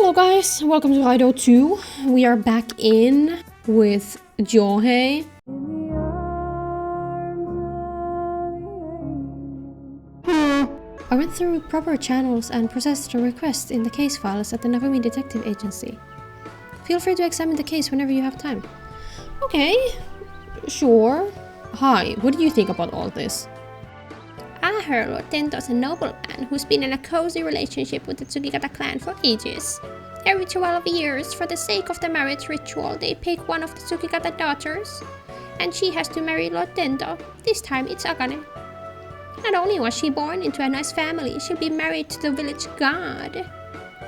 Hello guys, welcome to RAIDOU 2. We are back in with Johei. I went through proper channels and processed a request in the case files at the Narumi Detective Agency. Feel free to examine the case whenever you have time. Okay, sure. Hi, what do you think about all this? I heard Lord Tento's a nobleman who's been in a cozy relationship with the Tsukigata clan for ages. Every 12 years, for the sake of the marriage ritual, they pick one of the Tsukigata daughters, and she has to marry Lord Tento. This time it's Akane. Not only was she born into a nice family, she'll be married to the village god.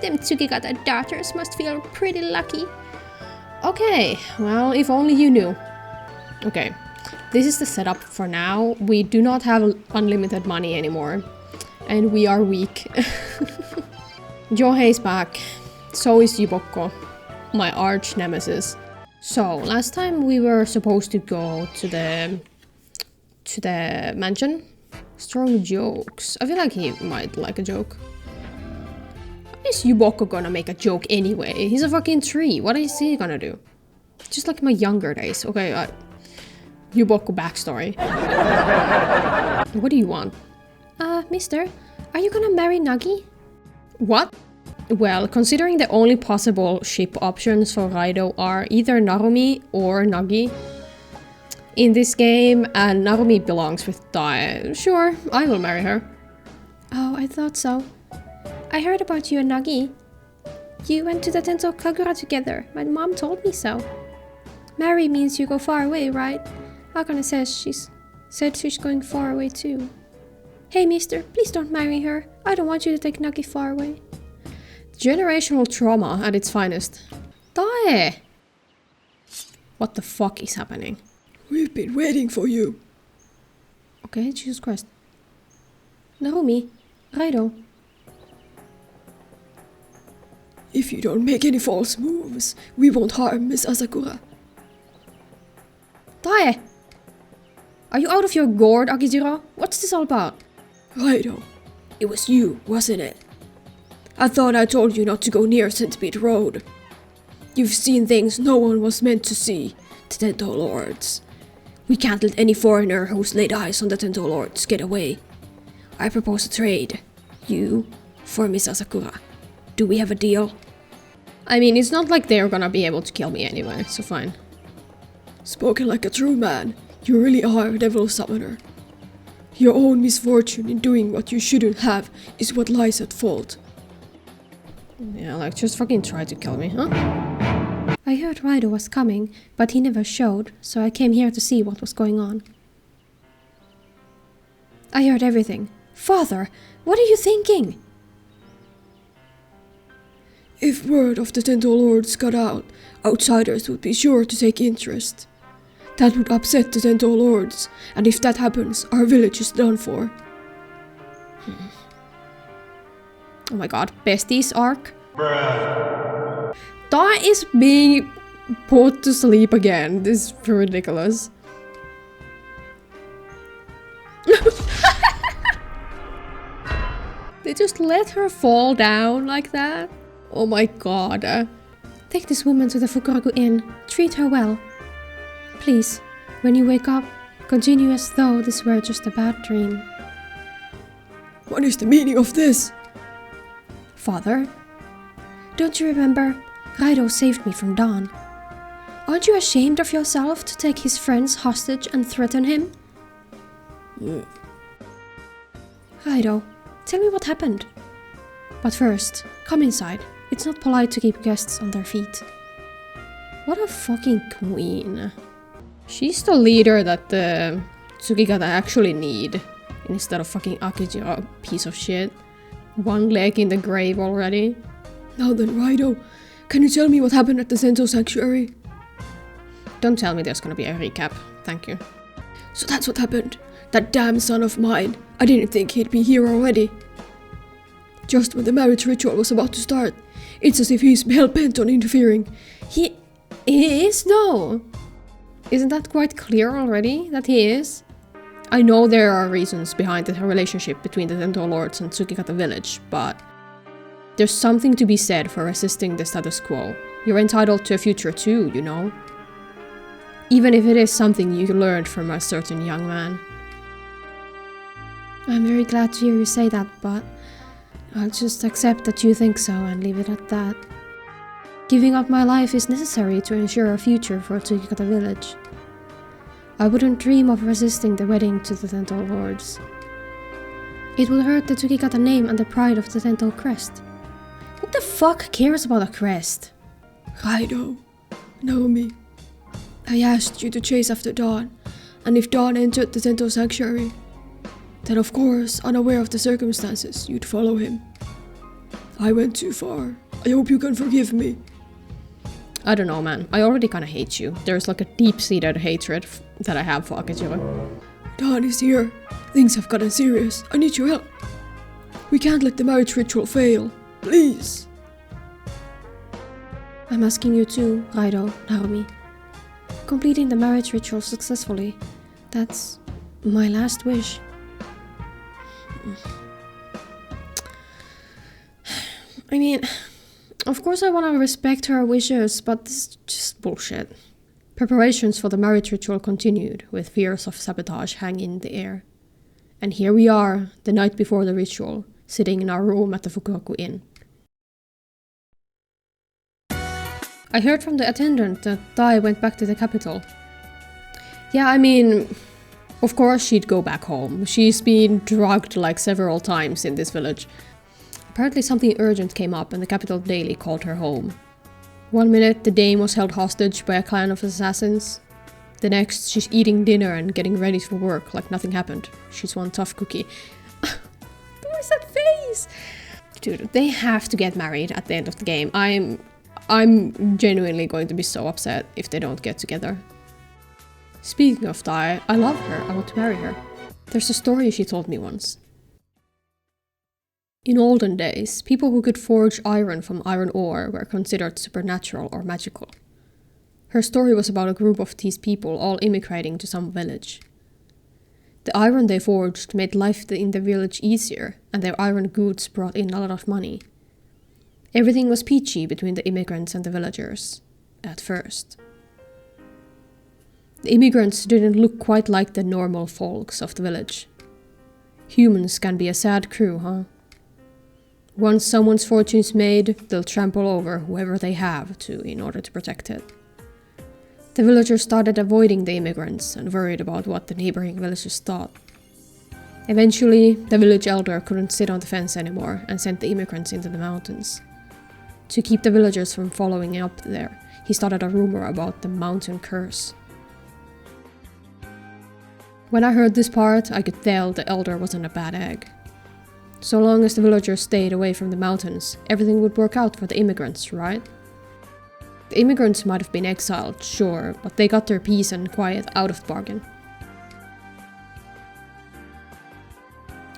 Them Tsukigata daughters must feel pretty lucky. Okay, well, if only you knew. Okay, this is the setup for now. We do not have unlimited money anymore, and we are weak. Johei's back. So is Yuboko, my arch nemesis. So, last time we were supposed to go to the mansion. Strong jokes. I feel like he might like a joke. How is Yuboko gonna make a joke anyway? He's a fucking tree. What is he gonna do? Just like my younger days. Okay, Yuboko backstory. What do you want? Mister, are you gonna marry Nagi? What? Well, considering the only possible ship options for Raidou are either Narumi or Nagi in this game, and Narumi belongs with Dahn, sure, I will marry her. Oh, I thought so. I heard about you and Nagi. You went to the Tento Kagura together. My mom told me so. Marry means you go far away, right? Akane said she's going far away too. Hey, mister, please don't marry her. I don't want you to take Nagi far away. Generational trauma at its finest. Dahn! What the fuck is happening? We've been waiting for you. Okay, Jesus Christ. Narumi, Raidou. If you don't make any false moves, we won't harm Miss Asakura. Dahn! Are you out of your gourd, Akijiro? What's this all about? Raidou, it was you, wasn't it? I thought I told you not to go near Centipede Road. You've seen things no one was meant to see, the Tento Lords. We can't let any foreigner who's laid eyes on the Tento Lords get away. I propose a trade. You for Miss Asakura. Do we have a deal? I mean, it's not like they're gonna be able to kill me anyway, so fine. Spoken like a true man, you really are a devil summoner. Your own misfortune in doing what you shouldn't have is what lies at fault. Yeah, like, just fucking try to kill me, huh? I heard Raidou was coming, but he never showed, so I came here to see what was going on. I heard everything. Father, what are you thinking? If word of the Tento Lords got out, outsiders would be sure to take interest. That would upset the Tento Lords, and if that happens, our village is done for. Oh my god, besties arc? Bruh. Dahn is being put to sleep again. This is ridiculous. They just let her fall down like that? Oh my god. Take this woman to the Fukuraku Inn. Treat her well. Please, when you wake up, continue as though this were just a bad dream. What is the meaning of this? Father, don't you remember? Raidou saved me from Dahn. Aren't you ashamed of yourself to take his friends hostage and threaten him? Raidou, tell me what happened. But first, come inside. It's not polite to keep guests on their feet. What a fucking queen. She's the leader that the Tsukigata actually need, instead of fucking Akijiro, piece of shit. One leg in the grave already. Now then, Raidou, can you tell me what happened at the Sento Sanctuary? Don't tell me there's gonna be a recap. Thank you. So that's what happened. That damn son of mine. I didn't think he'd be here already. Just when the marriage ritual was about to start, it's as if he's hell-bent on interfering. He is, though. Isn't that quite clear already, that he is? I know there are reasons behind the relationship between the Tento Lords and Tsukigata village, but There's something to be said for resisting the status quo. You're entitled to a future too, you know? Even if it is something you learned from a certain young man. I'm very glad to hear you say that, but I'll just accept that you think so and leave it at that. Giving up my life is necessary to ensure a future for Tsukikata village. I wouldn't dream of resisting the wedding to the Tento lords. It would hurt the Tsukikata name and the pride of the Tento crest. Who the fuck cares about a crest? Raidou, Naomi, I asked you to chase after Dahn, and if Dahn entered the Tento sanctuary, then of course, unaware of the circumstances, you'd follow him. I went too far. I hope you can forgive me. I don't know, man. I already kinda hate you. There's like a deep-seated hatred that I have for Akijiro. Dahn is here. Things have gotten serious. I need your help. We can't let the marriage ritual fail. Please. I'm asking you too, Raidou, Naomi. Completing the marriage ritual successfully, that's my last wish. I mean, of course I want to respect her wishes, but this is just bullshit. Preparations for the marriage ritual continued, with fears of sabotage hanging in the air. And here we are, the night before the ritual, sitting in our room at the Fukuoka Inn. I heard from the attendant that Dai went back to the capital. Yeah, I mean, of course she'd go back home. She's been drugged like several times in this village. Apparently something urgent came up and the capital daily called her home. One minute the dame was held hostage by a clan of assassins. The next she's eating dinner and getting ready for work like nothing happened. She's one tough cookie. Where's that face? Dude, they have to get married at the end of the game. I'm genuinely going to be so upset if they don't get together. Speaking of Dai, I love her. I want to marry her. There's a story she told me once. In olden days, people who could forge iron from iron ore were considered supernatural or magical. Her story was about a group of these people all immigrating to some village. The iron they forged made life in the village easier, and their iron goods brought in a lot of money. Everything was peachy between the immigrants and the villagers, at first. The immigrants didn't look quite like the normal folks of the village. Humans can be a sad crew, huh? Once someone's fortune's made, they'll trample over whoever they have to in order to protect it. The villagers started avoiding the immigrants and worried about what the neighboring villagers thought. Eventually, the village elder couldn't sit on the fence anymore and sent the immigrants into the mountains. To keep the villagers from following up there, he started a rumor about the mountain curse. When I heard this part, I could tell the elder wasn't a bad egg. So long as the villagers stayed away from the mountains, everything would work out for the immigrants, right? The immigrants might have been exiled, sure, but they got their peace and quiet out of the bargain.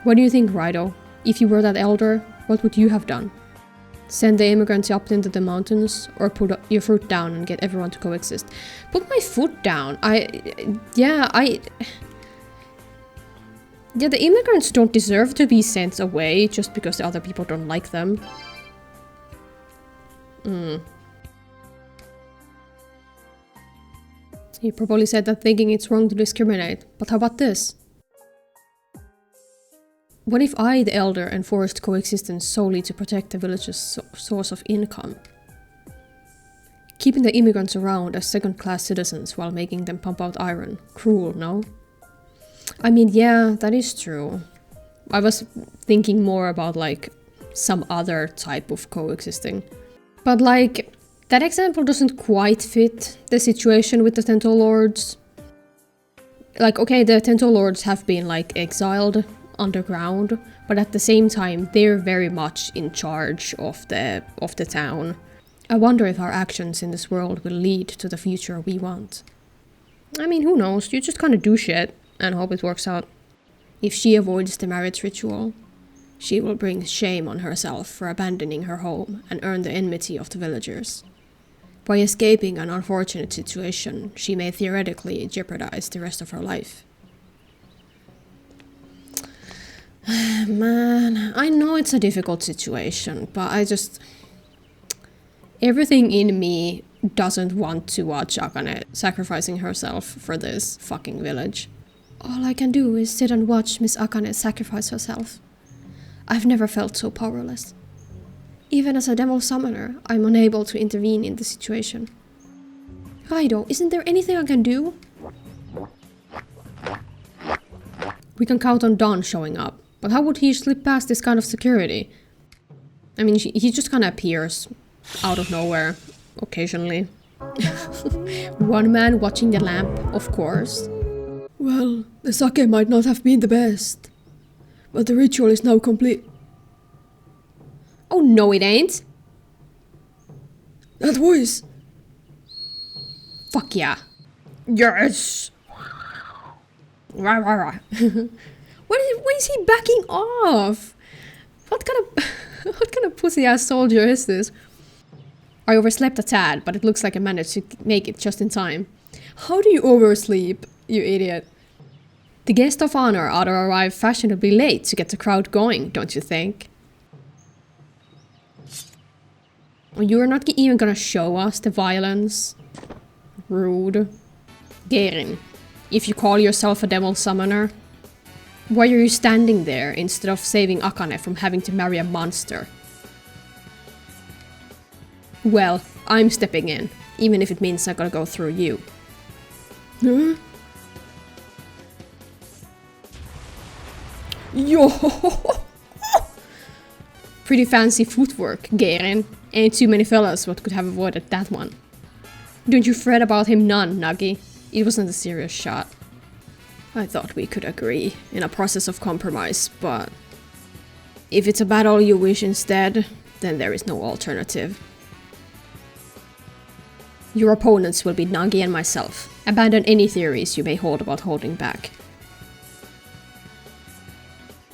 What do you think, Raidou? If you were that elder, what would you have done? Send the immigrants up into the mountains, or put your foot down and get everyone to coexist? Put my foot down? Yeah, the immigrants don't deserve to be sent away just because the other people don't like them. He probably said that thinking it's wrong to discriminate, but how about this? What if I, the elder, enforced coexistence solely to protect the village's source of income? Keeping the immigrants around as second-class citizens while making them pump out iron. Cruel, no? I mean, yeah, that is true. I was thinking more about, like, some other type of coexisting. But, like, that example doesn't quite fit the situation with the Tento Lords. Like, okay, the Tento Lords have been, like, exiled underground, but at the same time, they're very much in charge of the town. I wonder if our actions in this world will lead to the future we want. I mean, who knows? You just kind of do shit and hope it works out. If she avoids the marriage ritual, she will bring shame on herself for abandoning her home and earn the enmity of the villagers. By escaping an unfortunate situation, she may theoretically jeopardize the rest of her life. Man, I know it's a difficult situation, but everything in me doesn't want to watch Akane sacrificing herself for this fucking village. All I can do is sit and watch Miss Akane sacrifice herself. I've never felt so powerless. Even as a devil summoner, I'm unable to intervene in the situation. Raidou, isn't there anything I can do? We can count on Dahn showing up, but how would he slip past this kind of security? I mean, he just kind of appears out of nowhere, occasionally. One man watching the lamp, of course. Well, the sake might not have been the best, but the ritual is now complete. Oh no, it ain't. That voice! Fuck yeah. Yes! Rah, rah, rah. Why is he backing off? What kind of pussy ass soldier is this? I overslept a tad, but it looks like I managed to make it just in time. How do you oversleep, you idiot? The guest of honor ought to arrive fashionably late to get the crowd going, don't you think? You're not even gonna show us the violence? Rude. Geirin, if you call yourself a devil summoner, why are you standing there instead of saving Akane from having to marry a monster? Well, I'm stepping in, even if it means I gotta go through you. Huh? Yo! Pretty fancy footwork, Geirin. Ain't too many fellas what could have avoided that one. Don't you fret about him none, Nagi. It wasn't a serious shot. I thought we could agree in a process of compromise, but if it's a battle you wish instead, then there is no alternative. Your opponents will be Nagi and myself. Abandon any theories you may hold about holding back.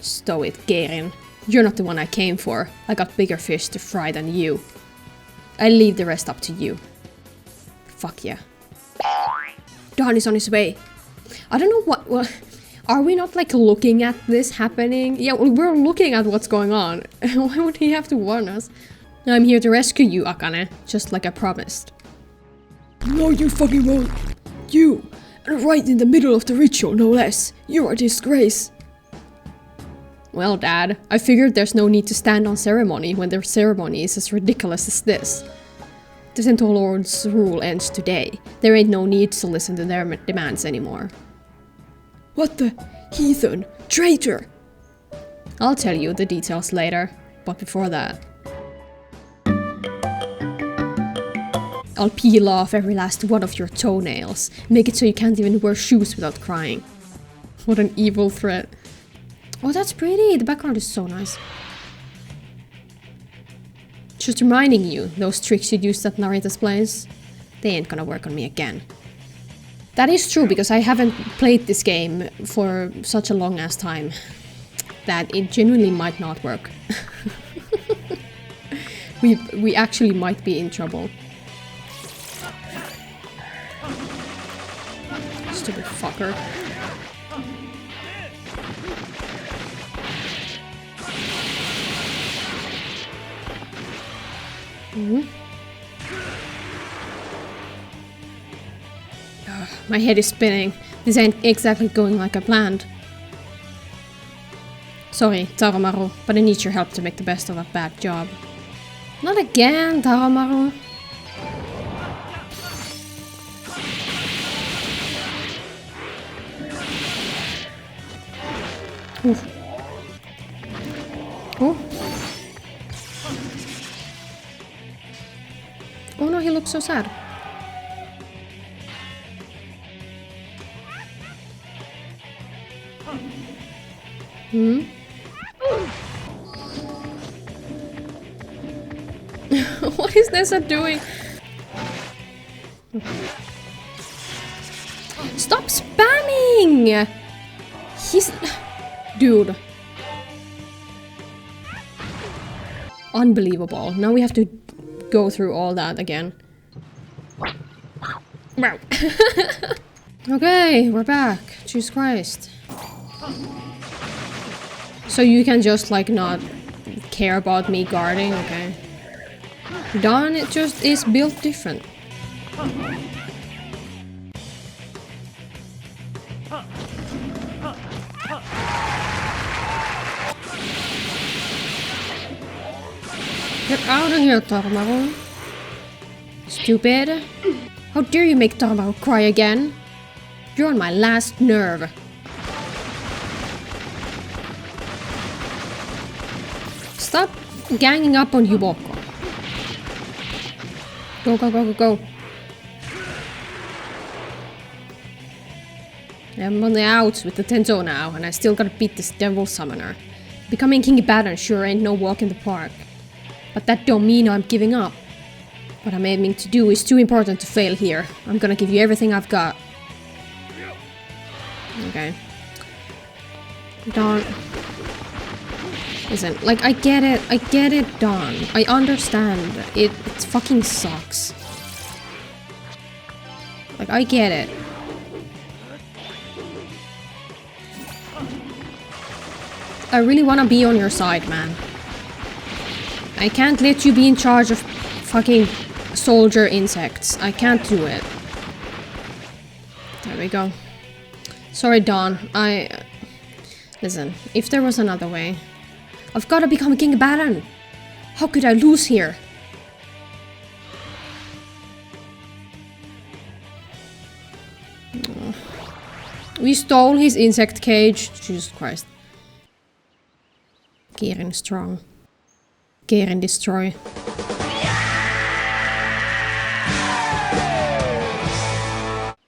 Stow it, Geirin. You're not the one I came for. I got bigger fish to fry than you. I'll leave the rest up to you. Fuck yeah. Dahn is on his way. I don't know what are we not like looking at this happening? Yeah, we're looking at what's going on. Why would he have to warn us? I'm here to rescue you, Akane, just like I promised. No, you fucking won't. You, and right in the middle of the ritual, no less. You're a disgrace. Well, Dad, I figured there's no need to stand on ceremony when their ceremony is as ridiculous as this. The Centaur Lord's rule ends today. There ain't no need to listen to their demands anymore. What the? Heathen! Traitor! I'll tell you the details later, but before that... I'll peel off every last one of your toenails. Make it so you can't even wear shoes without crying. What an evil threat. Oh, that's pretty. The background is so nice. Just reminding you, those tricks you used at Narita's place, they ain't gonna work on me again. That is true, because I haven't played this game for such a long ass time that it genuinely might not work. we actually might be in trouble. Stupid fucker. My head is spinning. This ain't exactly going like I planned. Sorry, Taromaru, but I need your help to make the best of a bad job. Not again, Taromaru. Ooh. Oh. Oh no, he looks so sad. Hmm? What is Nessa doing? Stop spamming! He's... Dude. Unbelievable. Now we have to go through all that again. Wow. Okay, we're back. Jesus Christ. So you can just like not care about me guarding, okay. Dahn, it just is built different. Get out of here, Tormaru. Stupid. How dare you make Tormaru cry again? You're on my last nerve. Stop ganging up on Yuboko. Go, go, go, go, go. I'm on the outs with the Tenzo now, and I still gotta beat this devil summoner. Becoming King Abaddon sure ain't no walk in the park. But that don't mean I'm giving up. What I'm aiming to do is too important to fail here. I'm gonna give you everything I've got. Okay. Dahn. Listen, like, I get it, Dahn. I understand. It fucking sucks. Like, I get it. I really wanna be on your side, man. I can't let you be in charge of fucking soldier insects. I can't do it. There we go. Sorry, Dahn. Listen, if there was another way... I've gotta become King Abaddon! How could I lose here? Oh. We stole his insect cage. Jesus Christ. Geirin strong. Geirin destroy.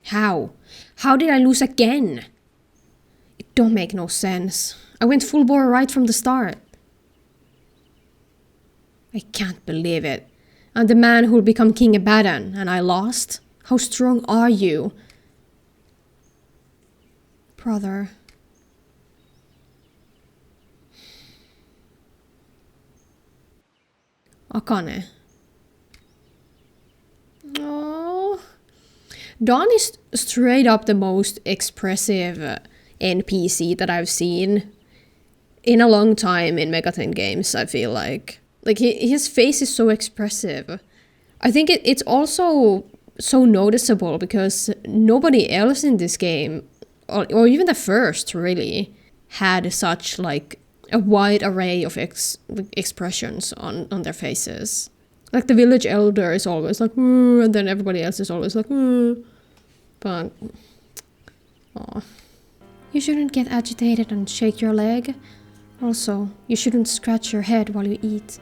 How? How did I lose again? It don't make no sense. I went full bore right from the start. I can't believe it. I'm the man who'll become King Abaddon, and I lost? How strong are you? Brother. Akane. Oh. Dahn is straight up the most expressive NPC that I've seen in a long time in Megaten games, I feel like. Like, his face is so expressive. I think it's also so noticeable because nobody else in this game, or even the first, really, had such, like, a wide array of expressions on their faces. Like, the village elder is always like, and then everybody else is always like, But, aw. You shouldn't get agitated and shake your leg. Also, you shouldn't scratch your head while you eat.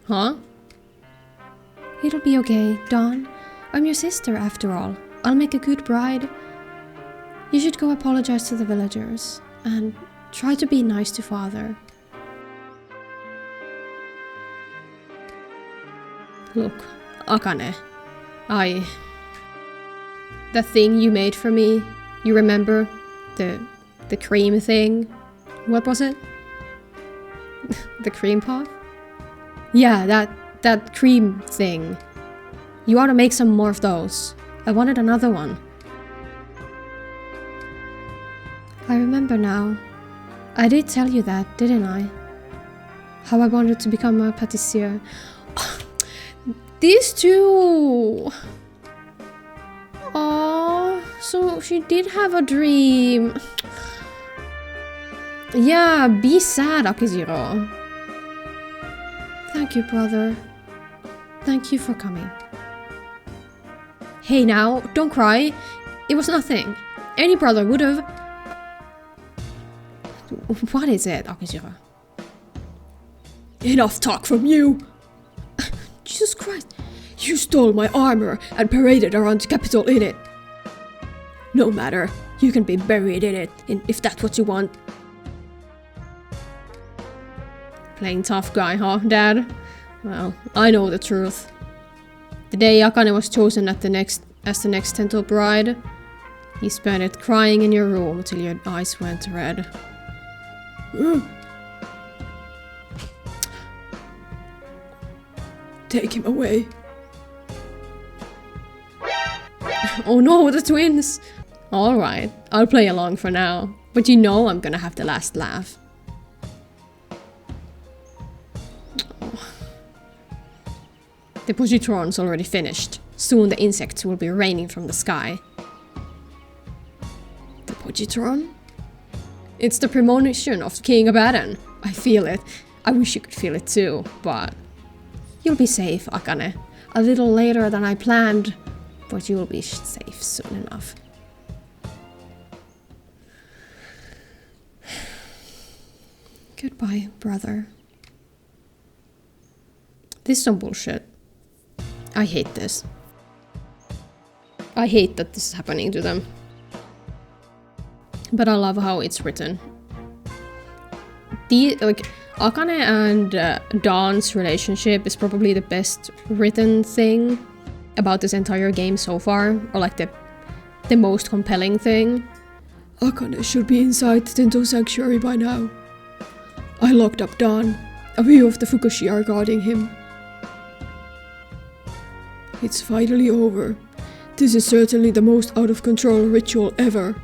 Huh? It'll be okay, Dahn. I'm your sister, after all. I'll make a good bride. You should go apologize to the villagers, and try to be nice to father. Look, Akane. The thing you made for me, you remember? The cream thing? What was it? The cream puff? Yeah, that cream thing. You ought to make some more of those. I wanted another one. I remember now. I did tell you that, didn't I? How I wanted to become a patissier. These two! Oh, so she did have a dream. Yeah, be sad, Akiziro. Thank you, brother. Thank you for coming. Hey now, don't cry. It was nothing. Any brother would've. What is it, Akiziro? Enough talk from you! Jesus Christ. You stole my armor and paraded around the capital in it. No matter, you can be buried in it, if that's what you want. Playing tough guy, huh, Dad? Well, I know the truth. The day Akane was chosen as the next Tento bride, he spent it crying in your room till your eyes went red. Take him away. Oh no, the twins! Alright, I'll play along for now. But you know I'm gonna have the last laugh. The positron's already finished. Soon the insects will be raining from the sky. The positron? It's the premonition of King Abaddon. I feel it. I wish you could feel it too, but... You'll be safe, Akane. A little later than I planned, but you'll be safe soon enough. Goodbye, brother. This is some bullshit. I hate this. I hate that this is happening to them. But I love how it's written. Akane and Dahn's relationship is probably the best written thing about this entire game so far, or like the most compelling thing. Akane should be inside the Tento Sanctuary by now. I locked up Dahn. A few of the Fukushi are guarding him. It's finally over. This is certainly the most out-of-control ritual ever.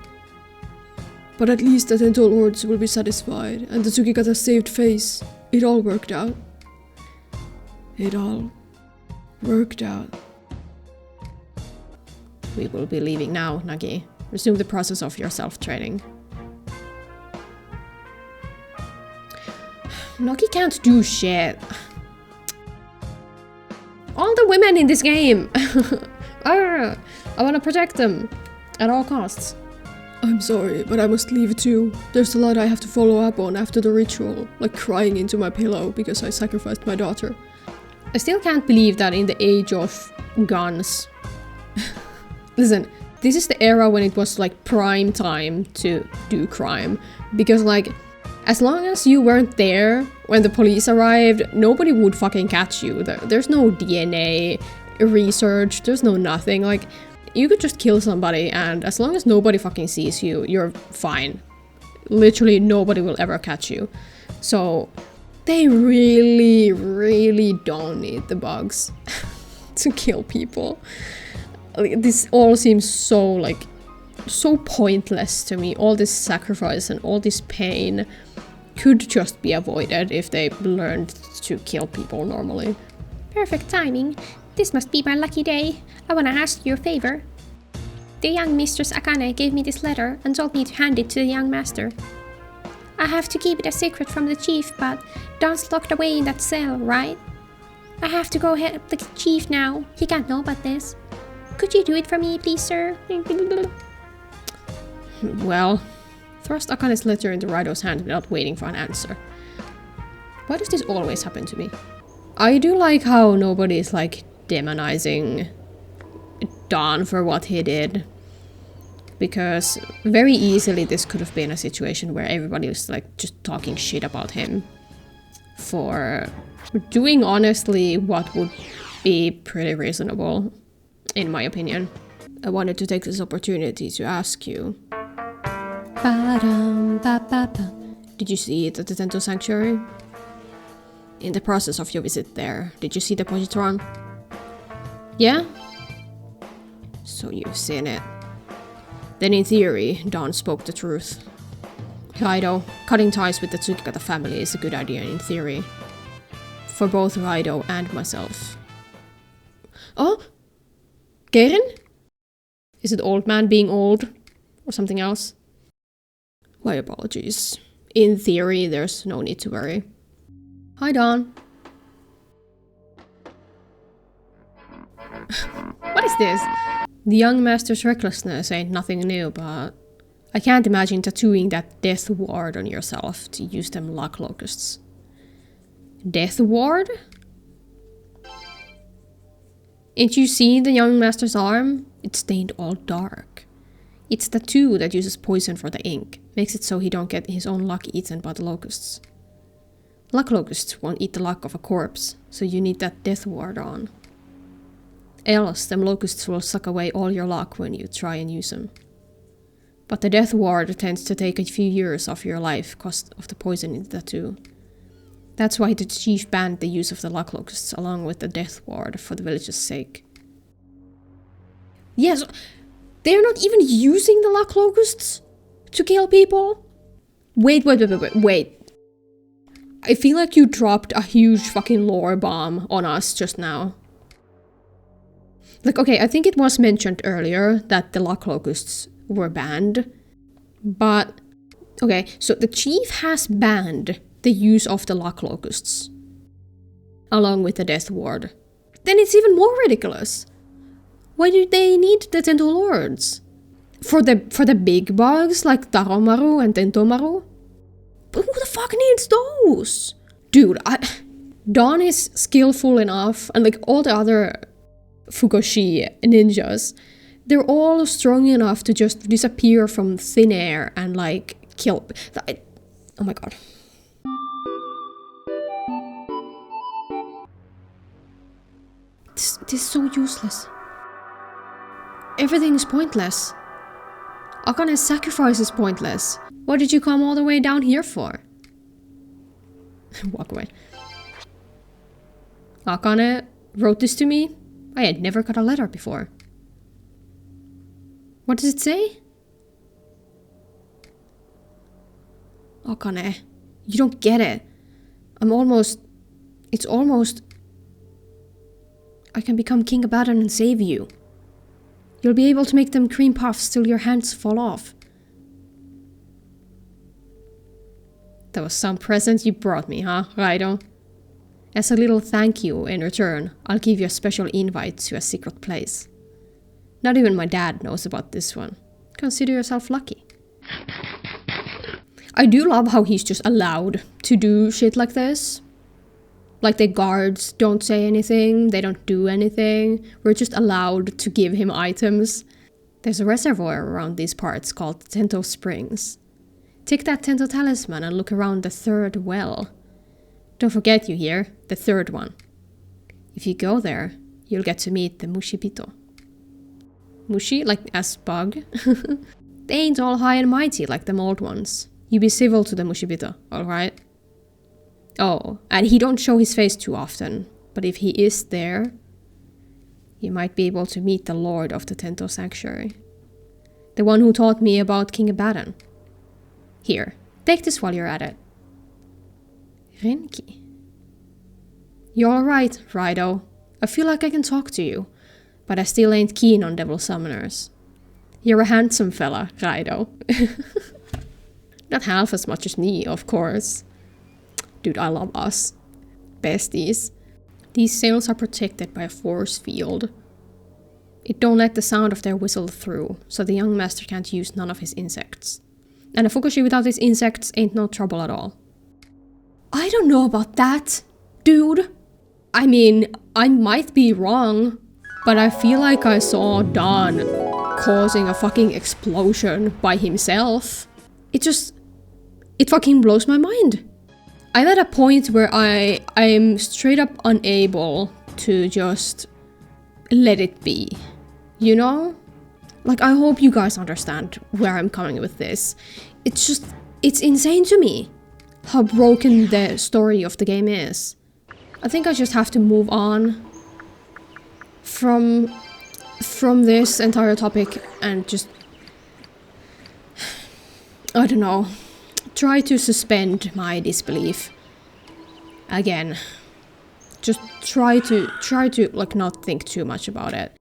But at least the Tento Lords will be satisfied, and the Tsukigata saved face. It all worked out. It all worked out. We will be leaving now, Nagi. Resume the process of your self-training. Nagi can't do shit. All the women in this game! I want to protect them at all costs. I'm sorry, but I must leave too. There's a lot I have to follow up on after the ritual, like crying into my pillow because I sacrificed my daughter. I still can't believe that in the age of guns. Listen, this is the era when it was like prime time to do crime. Because like, as long as you weren't there when the police arrived, nobody would fucking catch you. There's no DNA research, there's no nothing. Like, you could just kill somebody and as long as nobody fucking sees you, you're fine. Literally nobody will ever catch you. So they really don't need the bugs to kill people. This all seems so pointless to me. All this sacrifice and all this pain could just be avoided if they learned to kill people normally. Perfect timing. This must be my lucky day. I wanna ask you a favor. The young Mistress Akane gave me this letter and told me to hand it to the young master. I have to keep it a secret from the chief, but Dahn's locked away in that cell, right? I have to go help the chief now. He can't know about this. Could you do it for me, please, sir? Well, thrust Akane's letter into Raidou's hand without waiting for an answer. Why does this always happen to me? I do like how nobody is like demonizing Dahn for what he did. Because very easily this could have been a situation where everybody was like just talking shit about him for doing honestly what would be pretty reasonable, in my opinion. I wanted to take this opportunity to ask you. Did you see it at the Tento Sanctuary? In the process of your visit there, did you see the positron? Yeah? So you've seen it. Then in theory, Dahn spoke the truth. Raidou, cutting ties with the Tsukigata family is a good idea in theory. For both Raidou and myself. Oh? Geirin? Is it old man being old? Or something else? My apologies. In theory, there's no need to worry. Hi, Dahn. What is this? The young master's recklessness ain't nothing new, but I can't imagine tattooing that death ward on yourself to use them luck locusts. Death ward? Ain't you seen the young master's arm? It's stained all dark. It's the tattoo that uses poison for the ink, makes it so he don't get his own luck eaten by the locusts. Luck locusts won't eat the luck of a corpse, so you need that death ward on. Else, them locusts will suck away all your luck when you try and use them. But the death ward tends to take a few years off your life because of the poison in the tattoo. That's why the chief banned the use of the luck locusts along with the death ward for the village's sake. Yes, they're not even using the luck locusts to kill people? Wait. I feel like you dropped a huge fucking lore bomb on us just now. Like, okay, I think it was mentioned earlier that the luck locusts were banned. But, okay, so the chief has banned the use of the luck locusts. Along with the death ward. Then it's even more ridiculous. Why do they need the Tento Lords? For the big bugs like Taromaru and Tentomaru? But who the fuck needs those? Dude, Dahn is skillful enough, and like all the other Fugoshi ninjas, they're all strong enough to just disappear from thin air and like kill. Oh my god. This is so useless. Everything is pointless. Akane's sacrifice is pointless. What did you come all the way down here for? Walk away. Akane wrote this to me. I had never got a letter before. What does it say? Akane, you don't get it. It's almost... I can become King Abaddon and save you. You'll be able to make them cream puffs till your hands fall off. That was some present you brought me, huh, Raido? As a little thank you in return, I'll give you a special invite to a secret place. Not even my dad knows about this one. Consider yourself lucky. I do love how he's just allowed to do shit like this. Like the guards don't say anything, they don't do anything. We're just allowed to give him items. There's a reservoir around these parts called Tento Springs. Take that Tento talisman and look around the third well. Don't forget, you hear? The third one. If you go there, you'll get to meet the Mushibito. Mushi, like as bug? They ain't all high and mighty like them old ones. You be civil to the Mushibito, alright? Oh, and he don't show his face too often, but if he is there, you might be able to meet the Lord of the Tento Sanctuary. The one who taught me about King Abaddon. Here, take this while you're at it. Renki. You're alright, Raido. I feel like I can talk to you, but I still ain't keen on devil summoners. You're a handsome fella, Raido. Not half as much as me, of course. Dude, I love us. Besties. These sails are protected by a force field. It don't let the sound of their whistle through, so the young master can't use none of his insects. And a Fugoshi without his insects ain't no trouble at all. I don't know about that, dude. I mean, I might be wrong, but I feel like I saw Dahn causing a fucking explosion by himself. It fucking blows my mind. I'm at a point where I'm straight up unable to just let it be, you know? Like, I hope you guys understand where I'm coming with this. It's insane to me how broken the story of the game is. I think I just have to move on from this entire topic and just, I don't know, try to suspend my disbelief. Again, just try to like not think too much about it.